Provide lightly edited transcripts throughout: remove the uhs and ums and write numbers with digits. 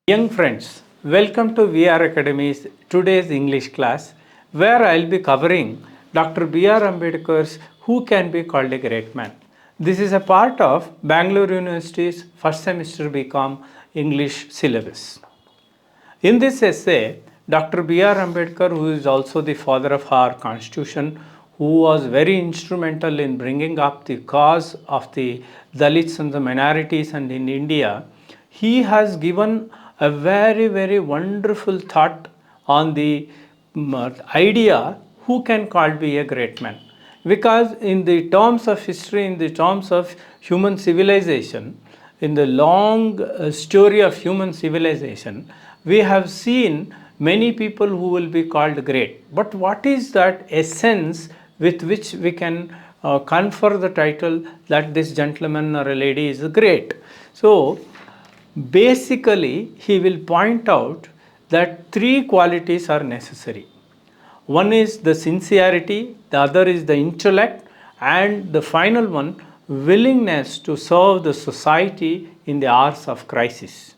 Young friends, welcome to VR Academy's today's English class where I'll be covering Dr. B.R. Ambedkar's Who Can Be Called a Great Man. This is a part of Bangalore University's first semester BCom English syllabus. In this essay, Dr. B.R. Ambedkar, who is also the father of our constitution, who was very instrumental in bringing up the cause of the Dalits and the minorities and in India, he has given a very wonderful thought on the idea who can called be a great man. Because in the terms of history, in the terms of human civilization, in the long story of human civilization, we have seen many people who will be called great. But what is that essence with which we can confer the title that this gentleman or a lady is great? So, basically, he will point out that three qualities are necessary. One is the sincerity, the other is the intellect, and the final one, willingness to serve the society in the hours of crisis.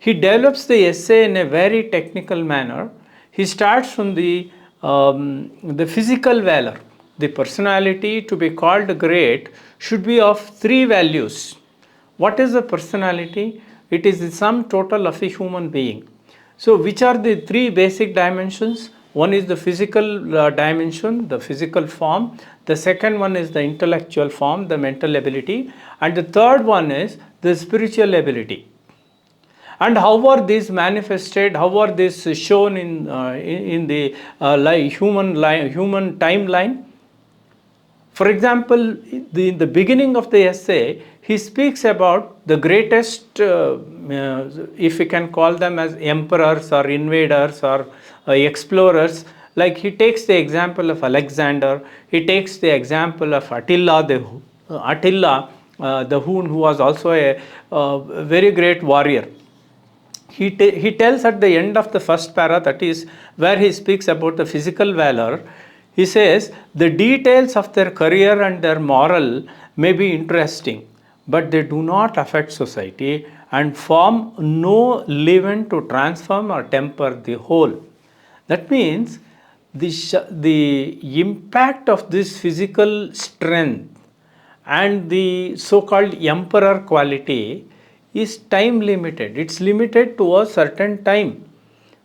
He develops the essay in a very technical manner. He starts from the physical valor. The personality to be called great should be of three values. What is the personality? It is the sum total of a human being. So, which are the three basic dimensions? One is the physical dimension, the physical form. The second one is the intellectual form, the mental ability. And the third one is the spiritual ability. And how are these manifested? How are these shown in the human timeline? For example, in the beginning of the essay, he speaks about the greatest, if we can call them as emperors or invaders or explorers. Like he takes the example of Alexander, he takes the example of Attila the Hun, who was also a very great warrior. He tells at the end of the first para, that is where he speaks about the physical valor, he says, the details of their career and their moral may be interesting, but they do not affect society and form no leaven to transform or temper the whole. That means the impact of this physical strength and the so-called emperor quality is time limited. It's limited to a certain time.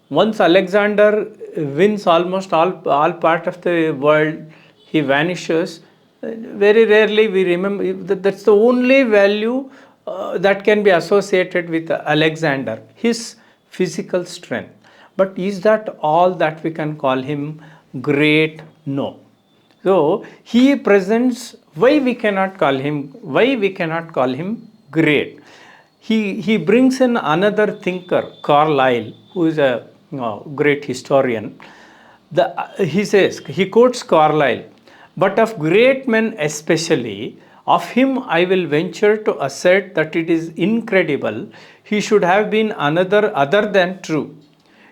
Once Alexander wins almost all part of the world, he vanishes. Very rarely we remember. That's the only value that can be associated with Alexander, his physical strength. But is that all that we can call him great? No. So he presents why we cannot call him great. He brings in another thinker, Carlyle, who is a great historian. He quotes Carlyle, but of great men especially, of him I will venture to assert that it is incredible he should have been another other than true.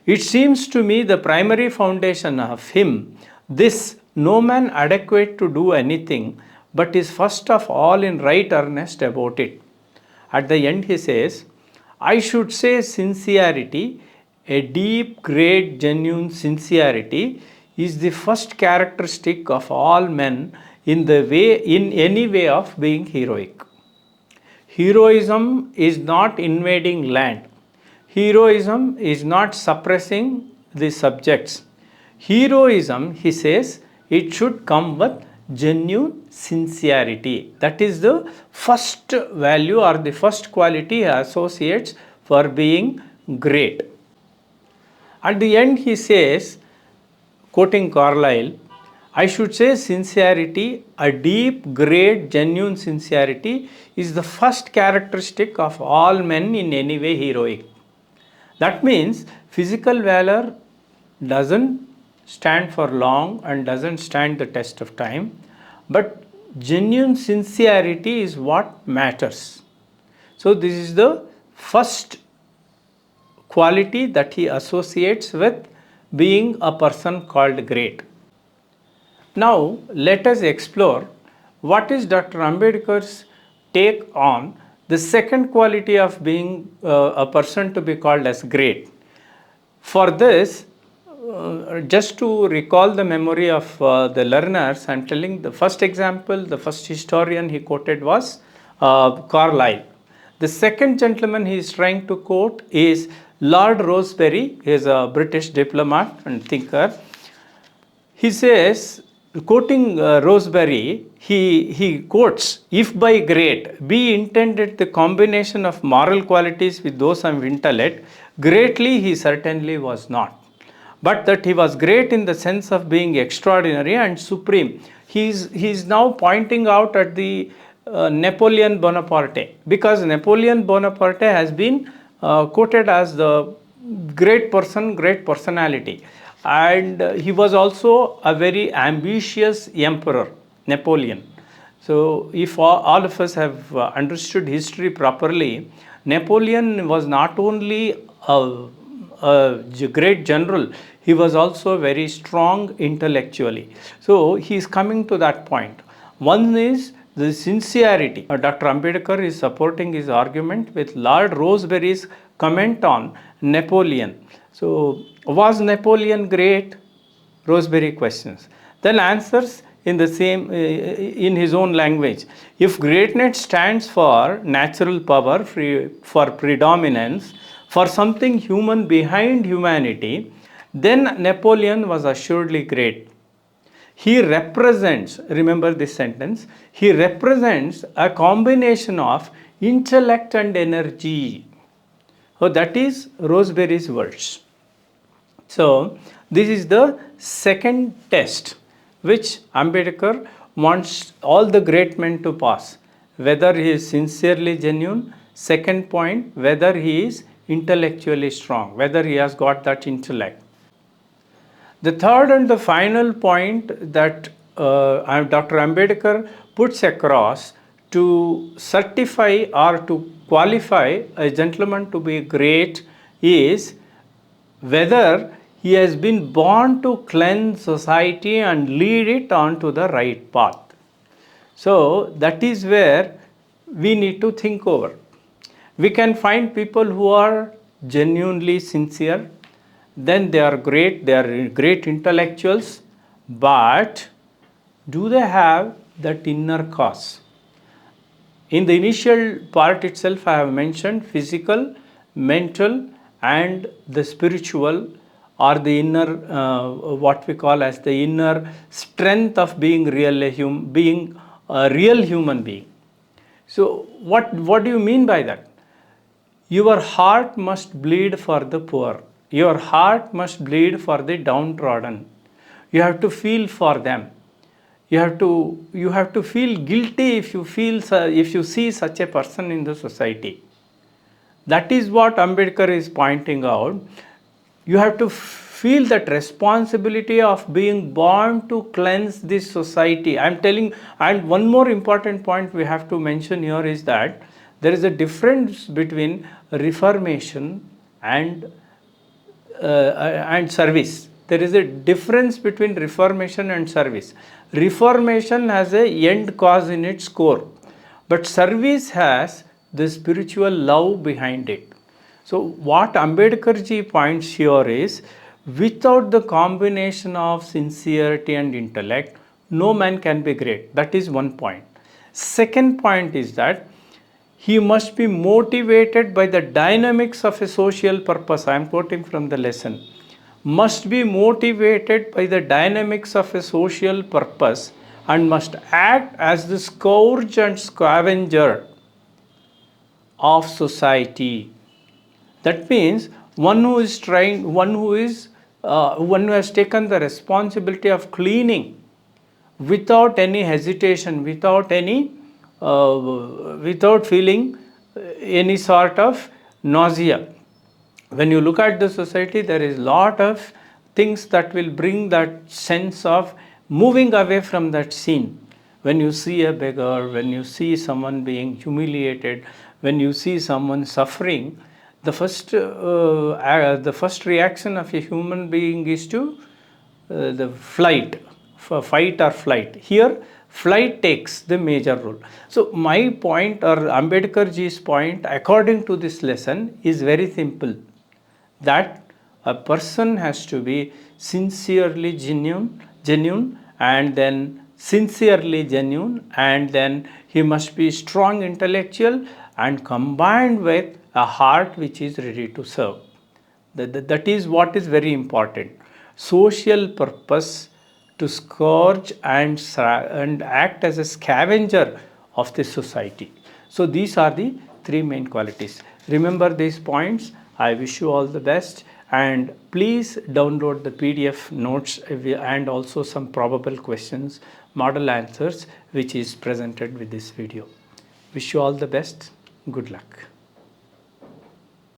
It seems to me the primary foundation of him, this no man adequate to do anything, but is first of all in right earnest about it. At the end he says, I should say sincerity, a deep, great, genuine sincerity is the first characteristic of all men in any way of being heroic. Heroism is not invading land. Heroism is not suppressing the subjects. Heroism, he says, it should come with genuine sincerity. That is the first value or the first quality he associates for being great. At the end he says, quoting Carlyle, I should say sincerity, a deep, great, genuine sincerity is the first characteristic of all men in any way heroic. That means physical valor doesn't stand for long and doesn't stand the test of time, but genuine sincerity is what matters. So this is the first quality that he associates with being a person called great. Now let us explore what is Dr. Ambedkar's take on The second quality of being a person to be called as great. For this, just to recall the memory of the learners, I am telling the first example, the first historian he quoted was Carlyle. The second gentleman he is trying to quote is Lord Rosebery. He is a British diplomat and thinker. He says, quoting Rosebery, he quotes, if by great be intended the combination of moral qualities with those of intellect, greatly he certainly was not. But that he was great in the sense of being extraordinary and supreme. He is now pointing out at the Napoleon Bonaparte, because Napoleon Bonaparte has been quoted as the great person, great personality. And he was also a very ambitious emperor, Napoleon. So if all of us have understood history properly, Napoleon was not only a great general, he was also very strong intellectually. So he is coming to that point. One is the sincerity. Dr. Ambedkar is supporting his argument with Lord Rosebery's comment on Napoleon. So, was Napoleon great? Rosebery questions. Then answers in the same, in his own language. If greatness stands for natural power, for predominance, for something human behind humanity, then Napoleon was assuredly great. He represents, remember this sentence, he represents a combination of intellect and energy. So that is Rosebery's words. So this is the second test which Ambedkar wants all the great men to pass, whether he is sincerely genuine. Second point, whether he is intellectually strong, whether he has got that intellect. The third and the final point that Dr. Ambedkar puts across to certify or to qualify a gentleman to be great is whether he has been born to cleanse society and lead it on to the right path. So that is where we need to think over. We can find people who are genuinely sincere, then they are great intellectuals, but do they have that inner cause? In the initial part itself, I have mentioned physical, mental, and the spiritual, or the inner, what we call as the inner strength of being a real human being. So what do you mean by that? Your heart must bleed for the poor. Your heart must bleed for the downtrodden. You have to feel for them. You have to feel guilty if you see such a person in the society. That is what Ambedkar is pointing out. You have to feel that responsibility of being born to cleanse this society. I am telling, and one more important point we have to mention here is that there is a difference between reformation and service. There is a difference between reformation and service. Reformation has an end cause in its core, but service has the spiritual love behind it. So what Ambedkar ji points here is, without the combination of sincerity and intellect, no man can be great. That is one point. Second point is that he must be motivated by the dynamics of a social purpose. I am quoting from the lesson. Must be motivated by the dynamics of a social purpose and must act as the scourge and scavenger of society. That means one who has taken the responsibility of cleaning without any hesitation, without feeling any sort of nausea. When you look at the society, there is a lot of things that will bring that sense of moving away from that scene. When you see a beggar, when you see someone being humiliated, when you see someone suffering, the first reaction of a human being is to the fight or flight. Here, flight takes the major role. So my point, or Ambedkar ji's point according to this lesson, is very simple, that a person has to be sincerely genuine, and then sincerely genuine, and then he must be strong intellectual and combined with a heart which is ready to serve. That is what is very important. Social purpose, to scourge and act as a scavenger of the society. So these are the three main qualities. Remember these points. I wish you all the best, and please download the PDF notes and also some probable questions, model answers which is presented with this video. Wish you all the best. Good luck.